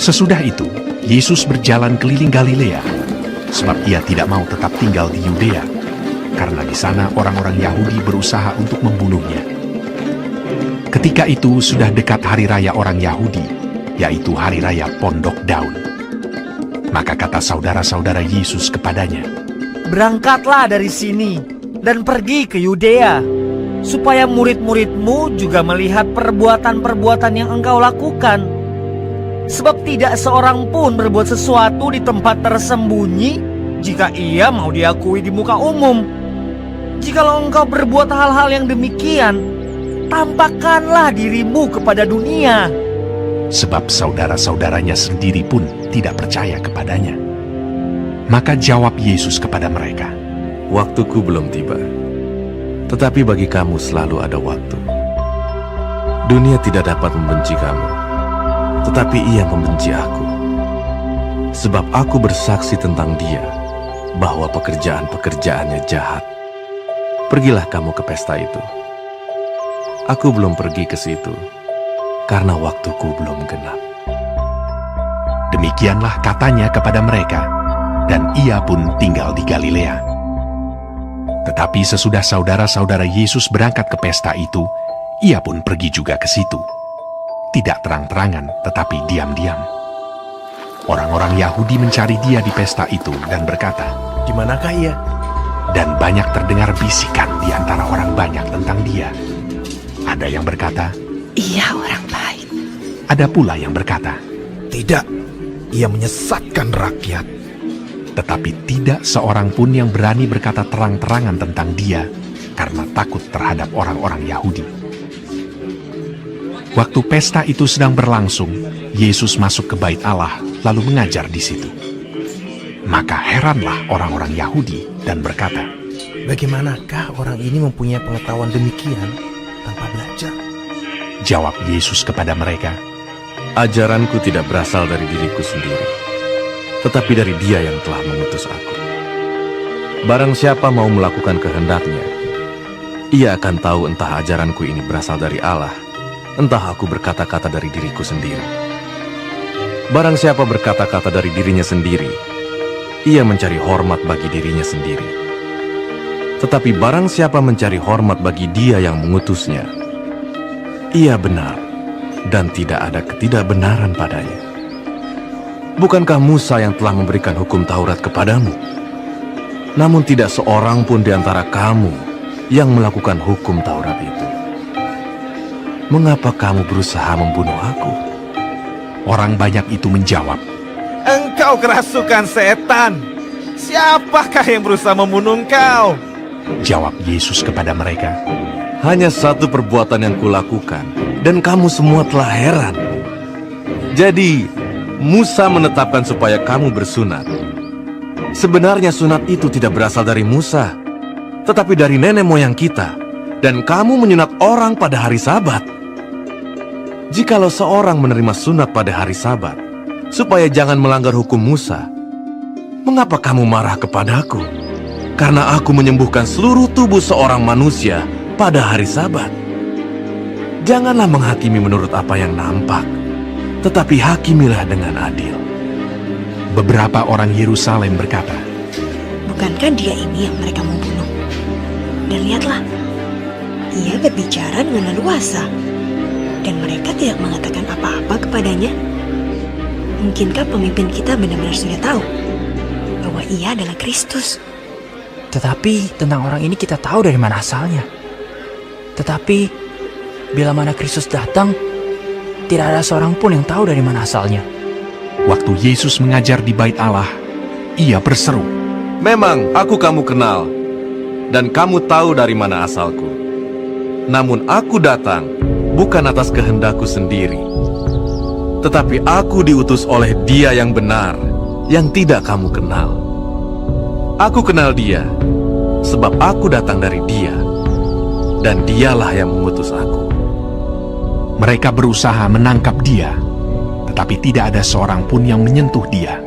Sesudah itu, Yesus berjalan keliling Galilea, sebab ia tidak mau tetap tinggal di Yudea, karena di sana orang-orang Yahudi berusaha untuk membunuhnya. Ketika itu sudah dekat hari raya orang Yahudi, yaitu hari raya Pondok Daun. Maka kata saudara-saudara Yesus kepadanya, "Berangkatlah dari sini dan pergi ke Yudea, supaya murid-muridmu juga melihat perbuatan-perbuatan yang engkau lakukan. Sebab tidak seorang pun berbuat sesuatu di tempat tersembunyi jika ia mau diakui di muka umum. Jikalau engkau berbuat hal-hal yang demikian, tampakkanlah dirimu kepada dunia." sebab saudara-saudaranya sendiri pun tidak percaya kepadanya. Maka jawab Yesus kepada mereka, Waktuku belum tiba, tetapi bagi kamu selalu ada waktu. Dunia tidak dapat membenci kamu, tetapi ia membenci aku. Sebab aku bersaksi tentang dia, bahwa pekerjaan-pekerjaannya jahat. Pergilah kamu ke pesta itu. Aku belum pergi ke situ, karena waktuku belum genap. Demikianlah katanya kepada mereka, dan ia pun tinggal di Galilea. Tetapi sesudah saudara-saudara Yesus berangkat ke pesta itu, ia pun pergi juga ke situ. Tidak terang-terangan, tetapi diam-diam. Orang-orang Yahudi mencari dia di pesta itu dan berkata, "Di manakah ia?" Dan banyak terdengar bisikan di antara orang banyak tentang dia. Ada yang berkata, "Ia orang baik." ada pula yang berkata, "Tidak, ia menyesatkan rakyat." tetapi tidak seorang pun yang berani berkata terang-terangan tentang dia karena takut terhadap orang-orang Yahudi. Waktu pesta itu sedang berlangsung, Yesus masuk ke bait Allah lalu mengajar di situ. Maka heranlah orang-orang Yahudi dan berkata, "Bagaimanakah orang ini mempunyai pengetahuan demikian tanpa belajar?" Jawab Yesus kepada mereka, Ajaranku tidak berasal dari diriku sendiri, tetapi dari dia yang telah mengutus aku. Barang siapa mau melakukan kehendaknya, ia akan tahu entah ajaranku ini berasal dari Allah, entah aku berkata-kata dari diriku sendiri. Barang siapa berkata-kata dari dirinya sendiri, ia mencari hormat bagi dirinya sendiri. Tetapi barang siapa mencari hormat bagi dia yang mengutusnya, ia benar, dan tidak ada ketidakbenaran padanya. Bukankah Musa yang telah memberikan hukum Taurat kepadamu? Namun tidak seorang pun di antara kamu yang melakukan hukum Taurat itu. Mengapa kamu berusaha membunuh aku? orang banyak itu menjawab, Engkau kerasukan setan. Siapakah yang berusaha membunuh engkau? Jawab Yesus kepada mereka, Hanya satu perbuatan yang kulakukan, dan kamu semua telah heran. Jadi, Musa menetapkan supaya kamu bersunat. Sebenarnya sunat itu tidak berasal dari Musa, tetapi dari nenek moyang kita, dan kamu menyunat orang pada hari Sabat. Jikalau seorang menerima sunat pada hari Sabat, supaya jangan melanggar hukum Musa, mengapa kamu marah kepadaku? Karena aku menyembuhkan seluruh tubuh seorang manusia pada hari Sabat. Janganlah menghakimi menurut apa yang nampak, tetapi hakimilah dengan adil. beberapa orang Yerusalem berkata, Bukankah dia ini yang mereka mau bunuh? Dan lihatlah, ia berbicara dengan leluasa, dan mereka tidak mengatakan apa-apa kepadanya. Mungkinkah pemimpin kita benar-benar sudah tahu bahwa ia adalah Kristus? Tetapi tentang orang ini kita tahu dari mana asalnya. Tetapi bila mana Kristus datang, tidak ada seorang pun yang tahu dari mana asalnya. Waktu Yesus mengajar di bait Allah, ia berseru, Memang aku kamu kenal, dan kamu tahu dari mana asalku. Namun aku datang bukan atas kehendakku sendiri, tetapi aku diutus oleh Dia yang benar, yang tidak kamu kenal. Aku kenal Dia, sebab aku datang dari Dia, dan Dialah yang mengutus aku. mereka berusaha menangkap dia, tetapi tidak ada seorang pun yang menyentuh dia,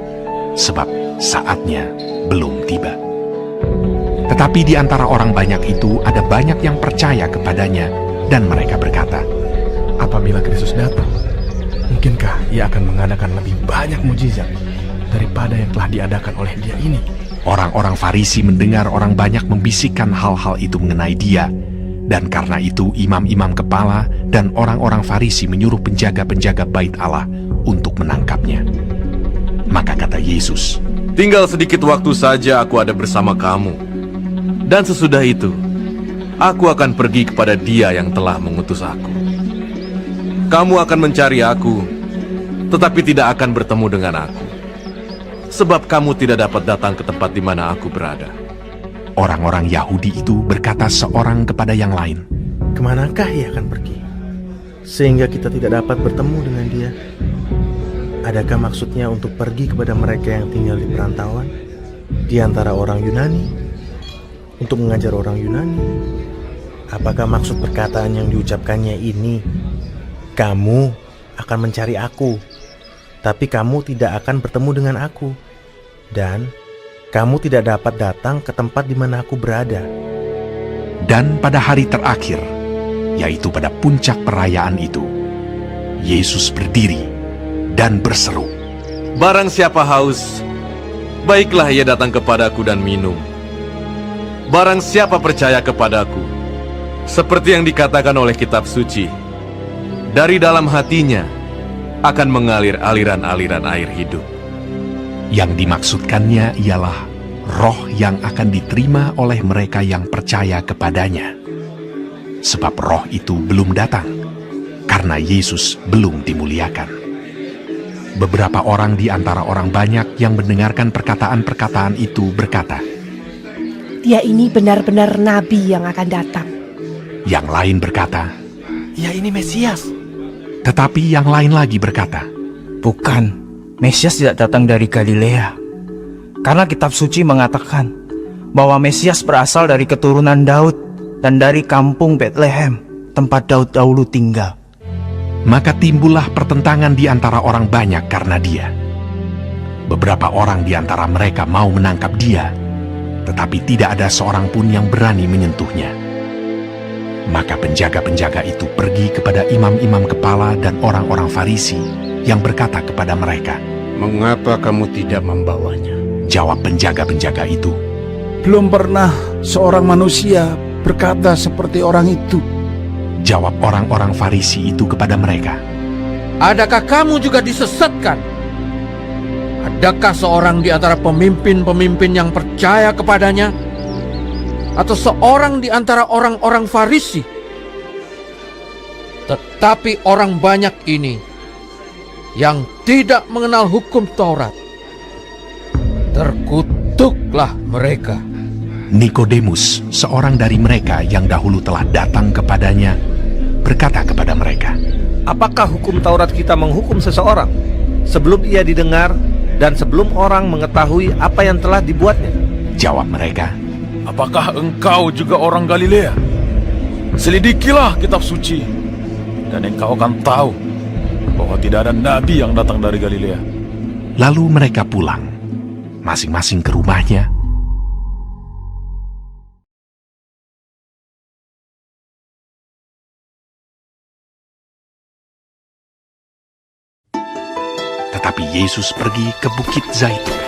sebab saatnya belum tiba. Tetapi di antara orang banyak itu ada banyak yang percaya kepadanya, dan mereka berkata, Apabila Kristus datang, mungkinkah ia akan mengadakan lebih banyak mujizat daripada yang telah diadakan oleh dia ini. Orang-orang Farisi mendengar orang banyak membisikkan hal-hal itu mengenai dia, dan karena itu imam-imam kepala dan orang-orang Farisi menyuruh penjaga-penjaga bait Allah untuk menangkapnya. Maka kata Yesus, Tinggal sedikit waktu saja aku ada bersama kamu. Dan sesudah itu, aku akan pergi kepada Dia yang telah mengutus aku. Kamu akan mencari aku, tetapi tidak akan bertemu dengan aku. Sebab kamu tidak dapat datang ke tempat di mana aku berada. orang-orang Yahudi itu berkata seorang kepada yang lain, Kemanakah ia akan pergi? Sehingga kita tidak dapat bertemu dengan dia. Adakah maksudnya untuk pergi kepada mereka yang tinggal di perantauan, di antara orang Yunani, untuk mengajar orang Yunani? Apakah maksud perkataan yang diucapkannya ini, kamu akan mencari aku, tapi kamu tidak akan bertemu dengan aku, dan kamu tidak dapat datang ke tempat di mana aku berada? Dan pada hari terakhir, yaitu pada puncak perayaan itu, Yesus berdiri dan berseru, Barang siapa haus, baiklah ia datang kepadaku dan minum. Barang siapa percaya kepadaku, seperti yang dikatakan oleh kitab suci, dari dalam hatinya akan mengalir aliran-aliran air hidup. Yang dimaksudkannya ialah roh yang akan diterima oleh mereka yang percaya kepadanya. Sebab roh itu belum datang, karena Yesus belum dimuliakan. Beberapa orang di antara orang banyak yang mendengarkan perkataan-perkataan itu berkata, Dia ini benar-benar nabi yang akan datang. Yang lain berkata, Ya, ini Mesias. tetapi yang lain lagi berkata, Bukan, Mesias tidak datang dari Galilea. Karena kitab suci mengatakan bahwa Mesias berasal dari keturunan Daud dan dari kampung Bethlehem, tempat Daud dahulu tinggal. Maka timbullah pertentangan di antara orang banyak karena dia. Beberapa orang di antara mereka mau menangkap dia, tetapi tidak ada seorang pun yang berani menyentuhnya. Maka penjaga-penjaga itu pergi kepada imam-imam kepala dan orang-orang Farisi yang berkata kepada mereka, Mengapa kamu tidak membawanya? Jawab penjaga-penjaga itu, Belum pernah seorang manusia berkata seperti orang itu. Jawab orang-orang Farisi itu kepada mereka, Adakah kamu juga disesatkan? Adakah seorang di antara pemimpin-pemimpin yang percaya kepadanya? Atau seorang di antara orang-orang Farisi? Tetapi orang banyak ini yang tidak mengenal hukum Taurat, terkutuklah mereka. Nikodemus, seorang dari mereka yang dahulu telah datang kepadanya, berkata kepada mereka, Apakah hukum Taurat kita menghukum seseorang sebelum ia didengar dan sebelum orang mengetahui apa yang telah dibuatnya? Jawab mereka, Apakah engkau juga orang Galilea? Selidikilah kitab suci, dan engkau akan tahu bahwa tidak ada nabi yang datang dari Galilea. Lalu mereka pulang, masing-masing ke rumahnya. Tetapi Yesus pergi ke Bukit Zaitun.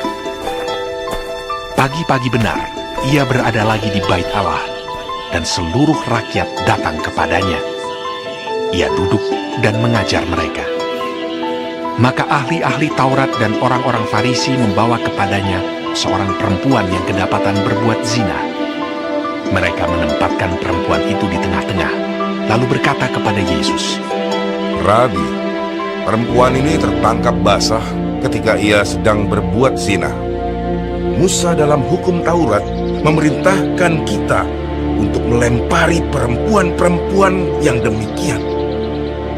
Pagi-pagi benar, ia berada lagi di bait Allah, dan seluruh rakyat datang kepadanya. Ia duduk dan mengajar mereka. Maka ahli-ahli Taurat dan orang-orang Farisi membawa kepadanya seorang perempuan yang kedapatan berbuat zina. Mereka menempatkan perempuan itu di tengah-tengah, lalu berkata kepada Yesus, Rabi, perempuan ini tertangkap basah ketika ia sedang berbuat zina. Musa dalam hukum Taurat memerintahkan kita untuk melempari perempuan-perempuan yang demikian.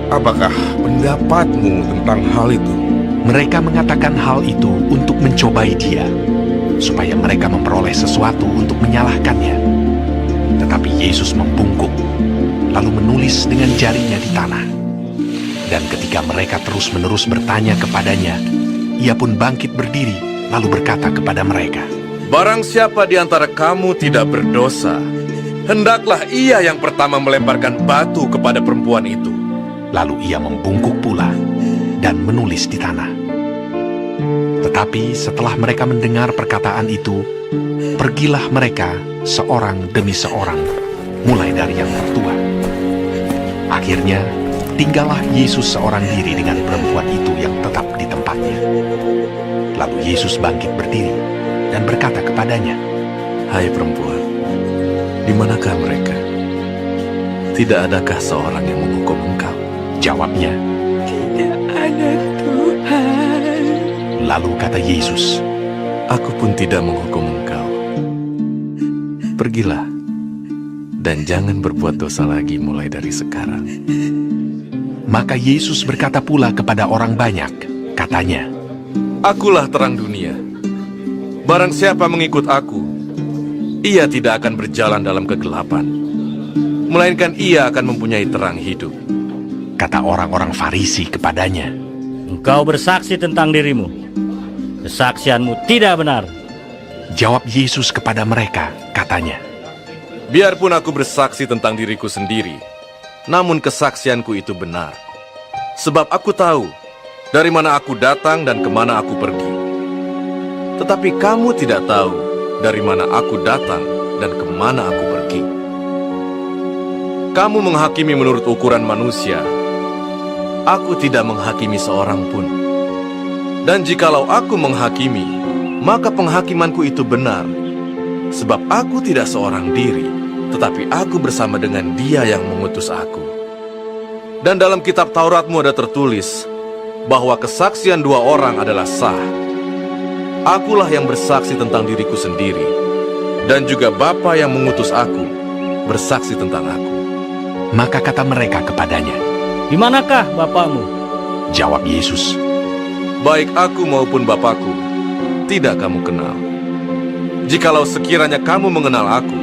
Apakah pendapatmu tentang hal itu? Mereka mengatakan hal itu untuk mencobai dia, supaya mereka memperoleh sesuatu untuk menyalahkannya. Tetapi Yesus membungkuk, lalu menulis dengan jarinya di tanah. Dan ketika mereka terus-menerus bertanya kepadanya, ia pun bangkit berdiri, lalu berkata kepada mereka, Barang siapa di antara kamu tidak berdosa, hendaklah ia yang pertama melemparkan batu kepada perempuan itu. Lalu ia membungkuk pula. dan menulis di tanah. Tetapi setelah mereka mendengar perkataan itu, pergilah mereka seorang demi seorang, mulai dari yang tertua. Akhirnya, tinggallah Yesus seorang diri dengan perempuan itu yang tetap di tempatnya. Lalu Yesus bangkit berdiri dan berkata kepadanya, Hai perempuan, di manakah mereka? Tidak adakah seorang yang menghukum engkau? Jawabnya, Tidak ada, Tuhan. lalu kata Yesus, Aku pun tidak menghukum engkau. Pergilah, dan jangan berbuat dosa lagi mulai dari sekarang. Maka Yesus berkata pula kepada orang banyak, katanya, Akulah terang dunia. Barang siapa mengikut aku, ia tidak akan berjalan dalam kegelapan, melainkan ia akan mempunyai terang hidup. kata orang-orang Farisi kepadanya, Engkau bersaksi tentang dirimu. Kesaksianmu tidak benar. Jawab Yesus kepada mereka, katanya, Biarpun aku bersaksi tentang diriku sendiri, namun kesaksianku itu benar. Sebab aku tahu dari mana aku datang dan kemana aku pergi. Tetapi kamu tidak tahu dari mana aku datang dan kemana aku pergi. Kamu menghakimi menurut ukuran manusia. Aku tidak menghakimi seorang pun. Dan jikalau aku menghakimi, maka penghakimanku itu benar. Sebab aku tidak seorang diri, tetapi aku bersama dengan Dia yang mengutus aku. Dan dalam kitab Tauratmu ada tertulis bahwa kesaksian dua orang adalah sah. Akulah yang bersaksi tentang diriku sendiri, dan juga Bapa yang mengutus aku bersaksi tentang aku. Maka kata mereka kepadanya, Di manakah Bapakmu? Jawab Yesus, Baik aku maupun Bapakku, tidak kamu kenal. Jikalau sekiranya kamu mengenal aku,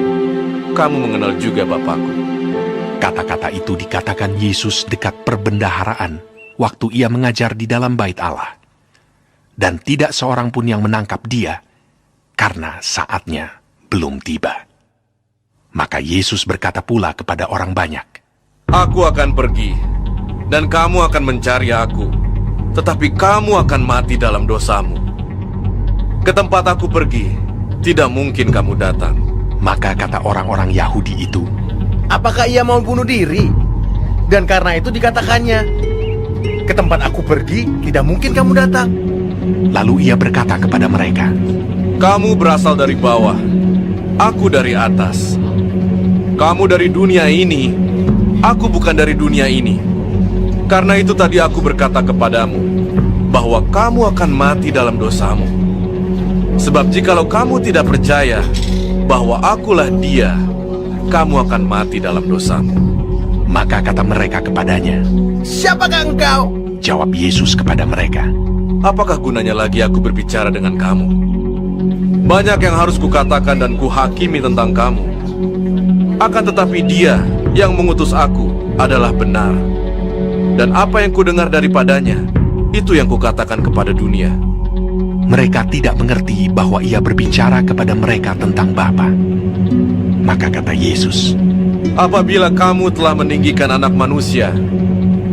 kamu mengenal juga Bapakku. Kata-kata itu dikatakan Yesus dekat perbendaharaan waktu ia mengajar di dalam bait Allah. Dan tidak seorang pun yang menangkap dia, karena saatnya belum tiba. Maka Yesus berkata pula kepada orang banyak, Aku akan pergi, dan kamu akan mencari aku, tetapi kamu akan mati dalam dosamu. Ke tempat aku pergi, tidak mungkin kamu datang. Maka kata orang-orang Yahudi itu, Apakah ia mau bunuh diri? Dan karena itu dikatakannya, ke tempat aku pergi, tidak mungkin kamu datang. Lalu ia berkata kepada mereka, Kamu berasal dari bawah, aku dari atas. Kamu dari dunia ini, aku bukan dari dunia ini. Karena itu tadi aku berkata kepadamu, bahwa kamu akan mati dalam dosamu. Sebab jikalau kamu tidak percaya bahwa akulah Dia, kamu akan mati dalam dosamu. Maka kata mereka kepadanya, Siapakah engkau? Jawab Yesus kepada mereka, Apakah gunanya lagi aku berbicara dengan kamu? Banyak yang harus kukatakan dan kuhakimi tentang kamu. Akan tetapi Dia yang mengutus aku adalah benar. Dan apa yang kudengar daripadanya, itu yang kukatakan kepada dunia. mereka tidak mengerti bahwa ia berbicara kepada mereka tentang Bapa. Maka kata Yesus, Apabila kamu telah meninggikan anak manusia,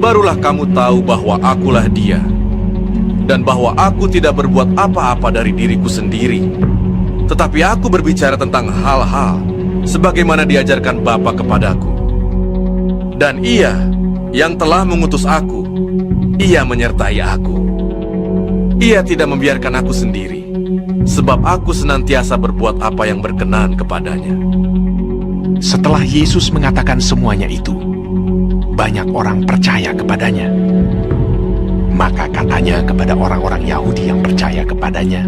barulah kamu tahu bahwa akulah Dia. Dan bahwa aku tidak berbuat apa-apa dari diriku sendiri, tetapi aku berbicara tentang hal-hal sebagaimana diajarkan Bapa kepadaku. Dan Ia yang telah mengutus aku, Ia menyertai aku. Ia tidak membiarkan aku sendiri, sebab aku senantiasa berbuat apa yang berkenan kepadanya. setelah Yesus mengatakan semuanya itu, banyak orang percaya kepadanya. Maka katanya kepada orang-orang Yahudi yang percaya kepadanya,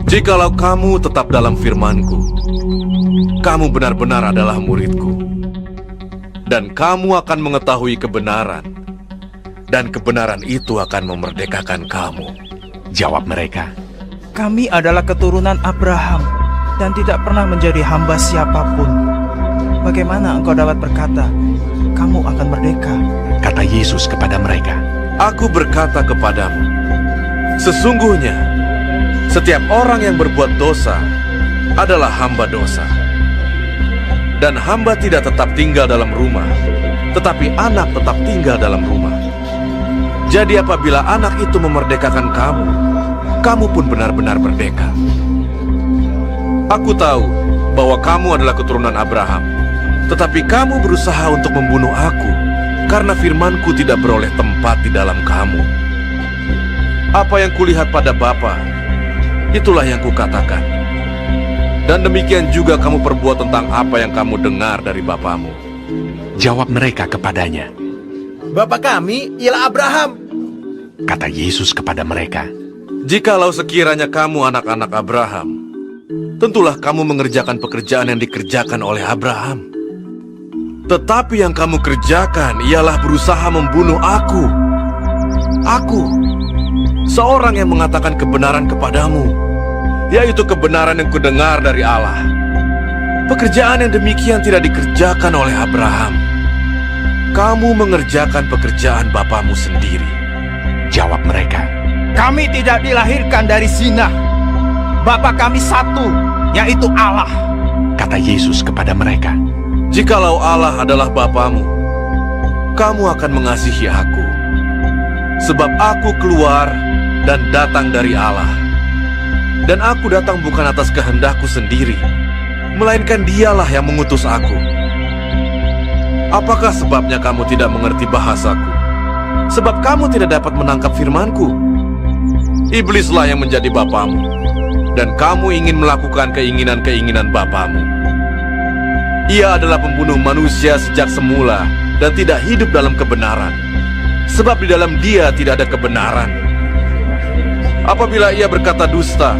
Jikalau kamu tetap dalam firman-Ku, kamu benar-benar adalah murid-Ku. Dan kamu akan mengetahui kebenaran, dan kebenaran itu akan memerdekakan kamu. Jawab mereka, Kami adalah keturunan Abraham dan tidak pernah menjadi hamba siapapun. Bagaimana engkau dapat berkata, kamu akan merdeka? kata Yesus kepada mereka, Aku berkata kepadamu, sesungguhnya setiap orang yang berbuat dosa adalah hamba dosa. Dan hamba tidak tetap tinggal dalam rumah, tetapi anak tetap tinggal dalam rumah. Jadi apabila anak itu memerdekakan kamu, kamu pun benar-benar merdeka. Aku tahu bahwa kamu adalah keturunan Abraham, tetapi kamu berusaha untuk membunuh aku karena firmanku tidak beroleh tempat di dalam kamu. Apa yang kulihat pada Bapa, itulah yang kukatakan. Dan demikian juga kamu perbuat tentang apa yang kamu dengar dari bapamu. Jawab mereka kepadanya. Bapa kami ialah Abraham. Kata Yesus kepada mereka. Jikalau sekiranya kamu anak-anak Abraham, tentulah kamu mengerjakan pekerjaan yang dikerjakan oleh Abraham. Tetapi yang kamu kerjakan ialah berusaha membunuh aku. Aku, seorang yang mengatakan kebenaran kepadamu, yaitu kebenaran yang kudengar dari Allah. Pekerjaan yang demikian tidak dikerjakan oleh Abraham. Kamu mengerjakan pekerjaan bapamu sendiri. Jawab mereka. Kami tidak dilahirkan dari zina. Bapa kami satu, yaitu Allah. Kata Yesus kepada mereka. Jikalau Allah adalah bapamu, kamu akan mengasihi aku. Sebab aku keluar dan datang dari Allah. Dan aku datang bukan atas kehendakku sendiri, melainkan dialah yang mengutus aku. Apakah sebabnya kamu tidak mengerti bahasaku? Sebab kamu tidak dapat menangkap firmanku. Iblislah yang menjadi bapamu, dan kamu ingin melakukan keinginan-keinginan bapamu. Ia adalah pembunuh manusia sejak semula dan tidak hidup dalam kebenaran, sebab di dalam dia tidak ada kebenaran. Apabila ia berkata dusta,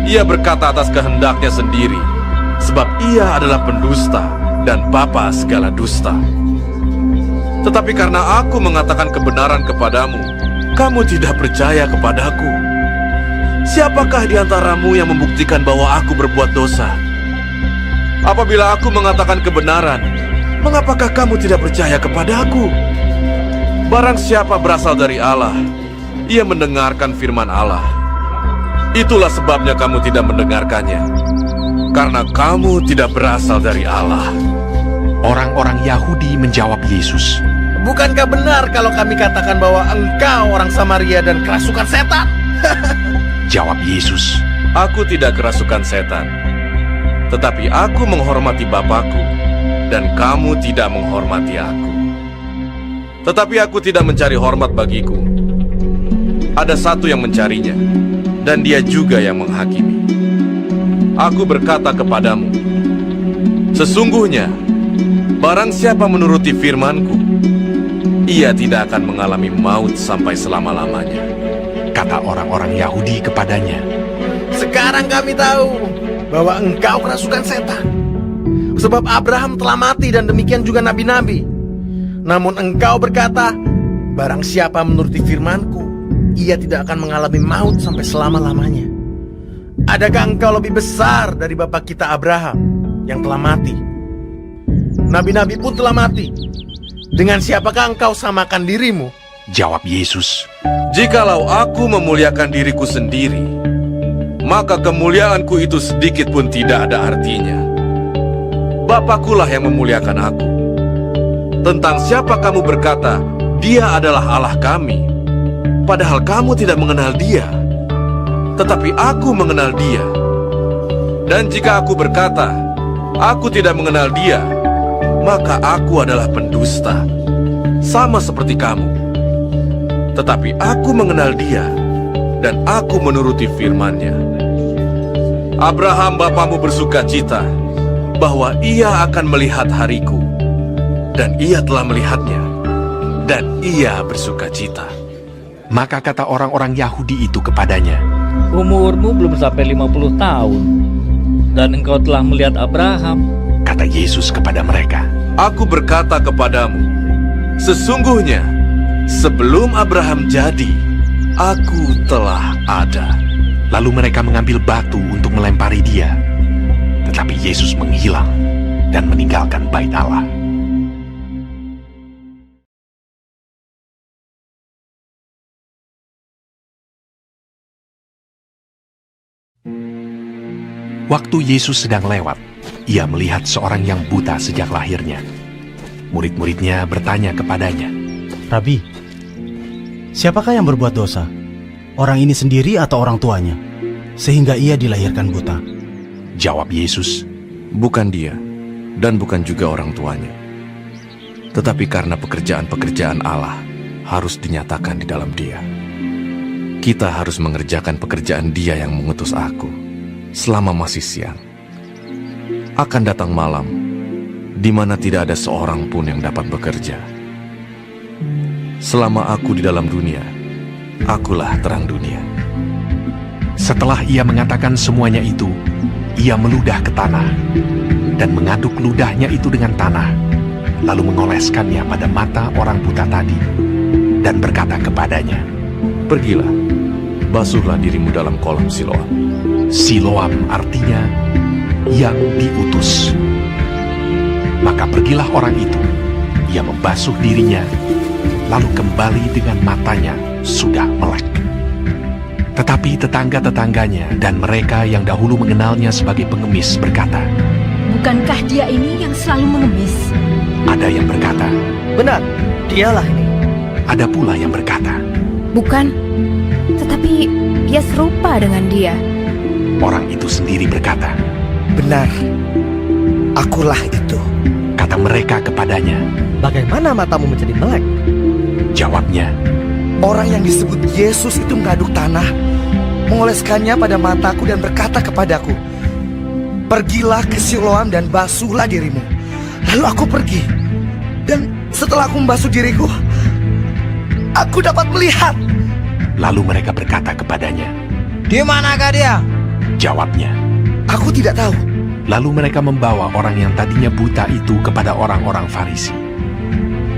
ia berkata atas kehendaknya sendiri, sebab ia adalah pendusta dan bapa segala dusta. Tetapi karena aku mengatakan kebenaran kepadamu, kamu tidak percaya kepadaku. Siapakah di antaramu yang membuktikan bahwa aku berbuat dosa? Apabila aku mengatakan kebenaran, mengapakah kamu tidak percaya kepadaku? Barang siapa berasal dari Allah, ia mendengarkan firman Allah. Itulah sebabnya kamu tidak mendengarkannya, karena kamu tidak berasal dari Allah. Orang-orang Yahudi menjawab Yesus. Bukankah benar kalau kami katakan bahwa engkau orang Samaria dan kerasukan setan? Jawab Yesus. Aku tidak kerasukan setan, tetapi aku menghormati Bapakku, dan kamu tidak menghormati aku. Tetapi aku tidak mencari hormat bagiku. Ada satu yang mencarinya, dan dia juga yang menghakimi. Aku berkata kepadamu, sesungguhnya, barang siapa menuruti firmanku, ia tidak akan mengalami maut sampai selama-lamanya. Kata orang-orang Yahudi kepadanya. Sekarang kami tahu bahwa engkau kerasukan setan. Sebab Abraham telah mati dan demikian juga nabi-nabi. Namun engkau berkata, barang siapa menuruti firmanku, ia tidak akan mengalami maut sampai selama-lamanya. Adakah engkau lebih besar dari bapa kita Abraham yang telah mati? Nabi-nabi pun telah mati. Dengan siapakah engkau samakan dirimu? Jawab Yesus. Jikalau aku memuliakan diriku sendiri, maka kemuliaanku itu sedikit pun tidak ada artinya. Bapakkulah yang memuliakan aku. Tentang siapa kamu berkata, dia adalah Allah kami, padahal kamu tidak mengenal dia. Tetapi aku mengenal dia. Dan jika aku berkata, aku tidak mengenal dia, maka aku adalah pendusta, sama seperti kamu. Tetapi aku mengenal dia, dan aku menuruti firman-Nya. Abraham bapamu bersuka cita bahwa ia akan melihat hariku, dan ia telah melihatnya, dan ia bersuka cita. Maka kata orang-orang Yahudi itu kepadanya. Umurmu belum sampai 50 tahun, dan engkau telah melihat Abraham. Kata Yesus kepada mereka. Aku berkata kepadamu, sesungguhnya sebelum Abraham jadi, aku telah ada. Lalu mereka mengambil batu untuk melempari dia. Tetapi Yesus menghilang dan meninggalkan bait Allah. Waktu Yesus sedang lewat, ia melihat seorang yang buta sejak lahirnya. Murid-muridnya bertanya kepadanya, Rabi, Siapakah yang berbuat dosa? Orang ini sendiri atau orang tuanya? Sehingga ia dilahirkan buta. Jawab Yesus, Bukan dia, dan bukan juga orang tuanya. Tetapi karena pekerjaan-pekerjaan Allah harus dinyatakan di dalam dia. Kita harus mengerjakan pekerjaan Dia yang mengutus aku selama masih siang. Akan datang malam, di mana tidak ada seorang pun yang dapat bekerja. Selama aku di dalam dunia, akulah terang dunia. Setelah ia mengatakan semuanya itu, ia meludah ke tanah dan mengaduk ludahnya itu dengan tanah, lalu mengoleskannya pada mata orang buta tadi dan berkata kepadanya, Pergilah, basuhlah dirimu dalam kolam Siloam. Siloam artinya yang diutus. Maka pergilah orang itu, ia membasuh dirinya, lalu kembali dengan matanya sudah melek. Tetapi tetangga-tetangganya dan mereka yang dahulu mengenalnya sebagai pengemis berkata, Bukankah dia ini yang selalu mengemis? Ada yang berkata, Benar, dialah ini. ada pula yang berkata, Bukan, tetapi dia serupa dengan dia. orang itu sendiri berkata, Benar, akulah itu. Kata mereka kepadanya, Bagaimana matamu menjadi melek? jawabnya, Orang yang disebut Yesus itu mengaduk tanah, mengoleskannya pada mataku dan berkata kepadaku, Pergilah ke Siloam dan basuhlah dirimu. Lalu aku pergi, dan setelah aku membasuh diriku, aku dapat melihat. Lalu mereka berkata kepadanya, Di manakah dia? jawabnya, Aku tidak tahu. lalu mereka membawa orang yang tadinya buta itu kepada orang-orang Farisi.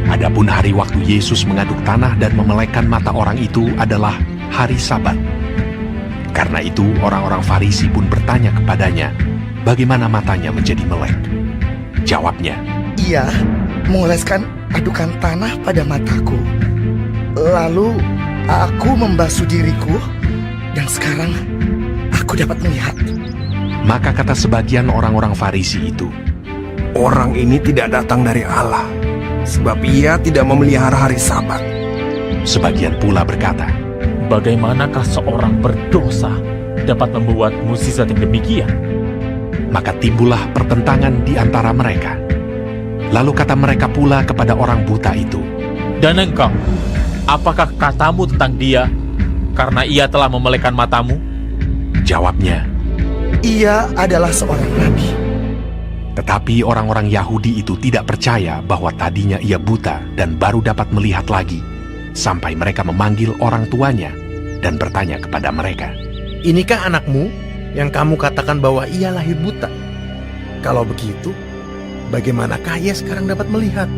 Adapun hari waktu Yesus mengaduk tanah dan memelekkan mata orang itu adalah hari Sabat. Karena itu orang-orang Farisi pun bertanya kepadanya, bagaimana matanya menjadi melek? Jawabnya, Ia mengoleskan adukan tanah pada mataku. Lalu aku membasuh diriku, dan sekarang aku dapat melihat. maka kata sebagian orang-orang Farisi itu, Orang ini tidak datang dari Allah, sebab ia tidak memelihara hari Sabat. Sebagian pula berkata, Bagaimanakah seorang berdosa dapat membuat mukjizat yang demikian? Maka timbullah pertentangan di antara mereka. Lalu kata mereka pula kepada orang buta itu, Dan engkau, apakah katamu tentang dia karena ia telah memelekkan matamu? Jawabnya, Ia adalah seorang nabi. tetapi orang-orang Yahudi itu tidak percaya bahwa tadinya ia buta dan baru dapat melihat lagi, sampai mereka memanggil orang tuanya dan bertanya kepada mereka, Inikah anakmu yang kamu katakan bahwa ia lahir buta? Kalau begitu, bagaimanakah ia sekarang dapat melihat?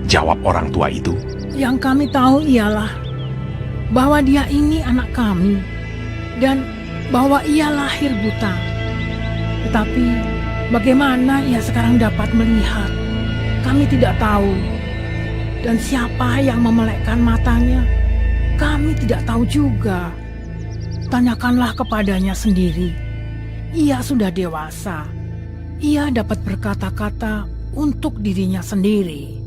Jawab orang tua itu, Yang kami tahu ialah bahwa dia ini anak kami dan bahwa ia lahir buta. Tetapi bagaimana ia sekarang dapat melihat? Kami tidak tahu. Dan siapa yang memelekkan matanya? Kami tidak tahu juga. Tanyakanlah kepadanya sendiri. Ia sudah dewasa. Ia dapat berkata-kata untuk dirinya sendiri.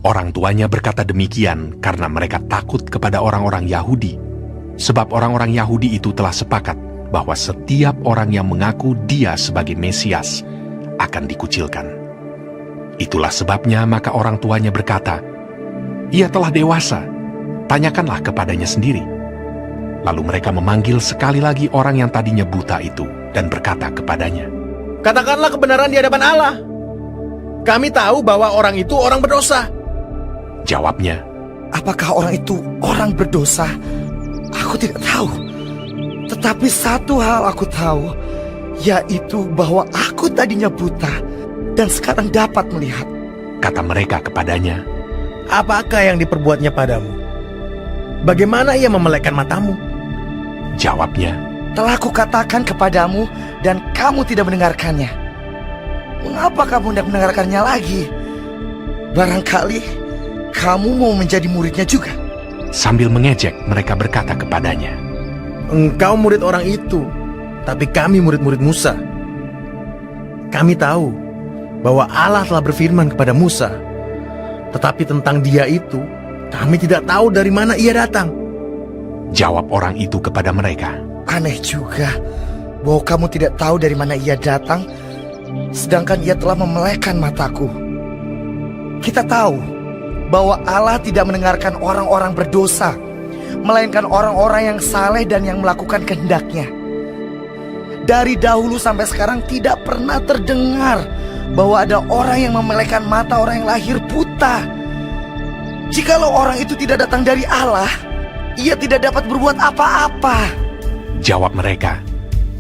Orang tuanya berkata demikian karena mereka takut kepada orang-orang Yahudi, sebab orang-orang Yahudi itu telah sepakat bahwa setiap orang yang mengaku dia sebagai Mesias akan dikucilkan. Itulah sebabnya maka orang tuanya berkata, Ia telah dewasa, tanyakanlah kepadanya sendiri. Lalu mereka memanggil sekali lagi orang yang tadinya buta itu dan berkata kepadanya, Katakanlah kebenaran di hadapan Allah. Kami tahu bahwa orang itu orang berdosa. Jawabnya, Apakah orang itu orang berdosa? Aku tidak tahu. Tetapi satu hal aku tahu, yaitu bahwa aku tadinya buta dan sekarang dapat melihat. Kata mereka kepadanya, Apakah yang diperbuatnya padamu? Bagaimana ia memelekkan matamu? Jawabnya, Telah kukatakan kepadamu dan kamu tidak mendengarkannya. Mengapa kamu tidak mendengarkannya lagi? Barangkali kamu mau menjadi muridnya juga. Sambil mengejek mereka berkata kepadanya, Engkau murid orang itu, tapi kami murid-murid Musa. Kami tahu bahwa Allah telah berfirman kepada Musa, tetapi tentang dia itu Kami tidak tahu dari mana ia datang. Jawab orang itu kepada mereka. Aneh juga bahwa kamu tidak tahu dari mana ia datang, sedangkan ia telah memelekkan mataku. Kita tahu bahwa Allah tidak mendengarkan orang-orang berdosa, melainkan orang-orang yang saleh dan yang melakukan kehendak-Nya. Dari dahulu sampai sekarang tidak pernah terdengar bahwa ada orang yang memelekkan mata orang yang lahir buta. Jikalau orang itu tidak datang dari Allah, ia tidak dapat berbuat apa-apa. Jawab mereka.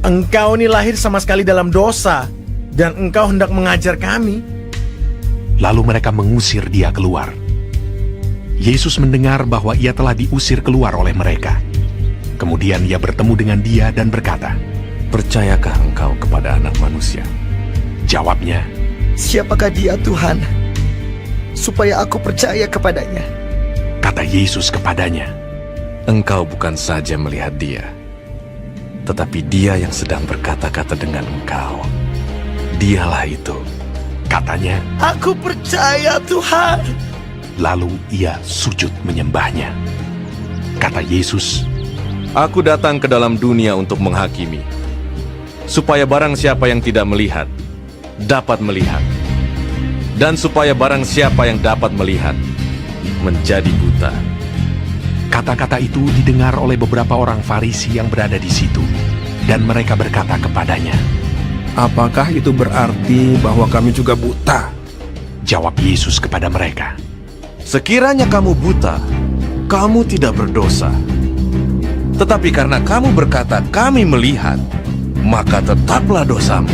Engkau ini lahir sama sekali dalam dosa, dan engkau hendak mengajar kami. Lalu mereka mengusir dia keluar. Yesus mendengar bahwa ia telah diusir keluar oleh mereka. Kemudian ia bertemu dengan dia dan berkata, "Percayakah engkau kepada Anak Manusia?" Jawabnya, "Siapakah dia, Tuhan, supaya aku percaya kepadanya?" Kata Yesus kepadanya, "Engkau bukan saja melihat dia, tetapi dia yang sedang berkata-kata dengan engkau. Dialah itu." Katanya, "Aku percaya, Tuhan." Lalu ia sujud menyembahnya. Kata Yesus, "Aku datang ke dalam dunia untuk menghakimi, supaya barang siapa yang tidak melihat, dapat melihat. Dan supaya barang siapa yang dapat melihat, menjadi buta." Kata-kata itu didengar oleh beberapa orang Farisi yang berada di situ, dan mereka berkata kepadanya, "Apakah itu berarti bahwa kami juga buta?" Jawab Yesus kepada mereka, "Sekiranya kamu buta, kamu tidak berdosa. Tetapi karena kamu berkata, 'Kami melihat,' maka tetaplah dosamu."